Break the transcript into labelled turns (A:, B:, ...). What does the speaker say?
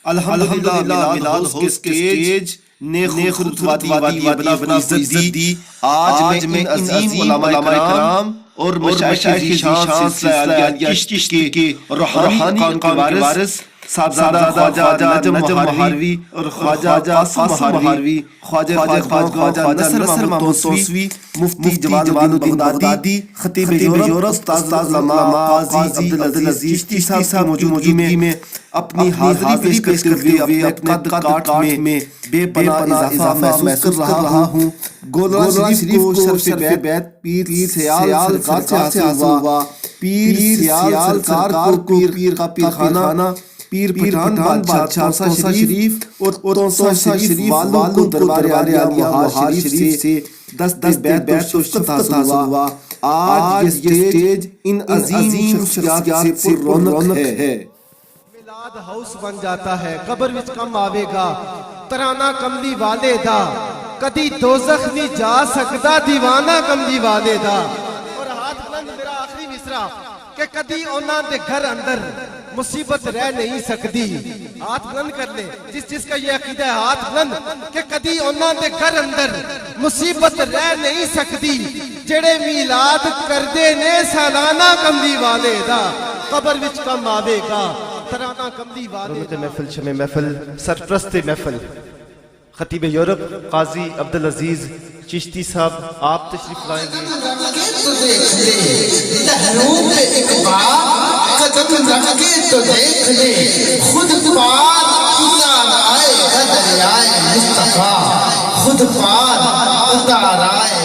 A: الحمدللہ میلاد ہاؤس کے اسٹیج نے خود وادی بنا عزت دی. آج میں ان عظیم علماء کرام اور مشائخ شان سلسلہ عالیہ چشت کے روحانی خان وارث صاحبزادہ خواجہ نجم مہاروی اور خواجہ قاسم مہاروی، خواجہ نصر محمد توسوی، مفتی جواد الدین بغدادی، خطیب یورپ استاد علامہ قاضی عبدالعزیز چشتی صاحب موجودگی میں اپنی حاضری پیش کرتے ہوئے اپنے قد کاٹ میں بے پناہ اضافہ محسوس کر رہا ہوں. گولڑا شریف کو شرف بیت پیر سیال سرکار سے حاصل ہوا. پیر سیال سرکار کو پیر کا پیرخانہ پیر پٹھان بادشاہ توسا شریف اور توسا شریف والوں کو دربار عالیہ وہار شریف سے دست بیت و شفقت حاصل ہوا. آج یہ اسٹیج ان عظیم شخصیات سے رونق ہے.
B: میلاد ہاؤس بن جاتا ہے قبر وچ کم آوے گا ترانہ کملی والے دا، کدی دوزخ نہیں جا سکدا دیوانہ کملی والے دا. اور ہاتھ بلند میرا آخری مصرع کہ کدی انہاں دے گھر اندر مصیبت رہ نہیں سکتی. ہاتھ بلند کر لے جس کا یہ عقیدہ ہے، ہاتھ بلند کہ کدی انہاں دے گھر اندر مصیبت رہ نہیں سکتی. جڑے میلاد کردے نے سالانہ کملی والے دا، قبر وچ کم آوے گا ترانہ کملی والے. رونق محفل، شمع محفل، سرپرست محفل خطیب یورپ قاضی عبدالعزیز چشتی صاحب آپ تشریف لائیں گے.
C: لہروں پہ ایک بار قدم رکھ کے تو دیکھ لے، خود پار اتار آئے گا دریائے مصطفیٰ، خود پار اتار آئے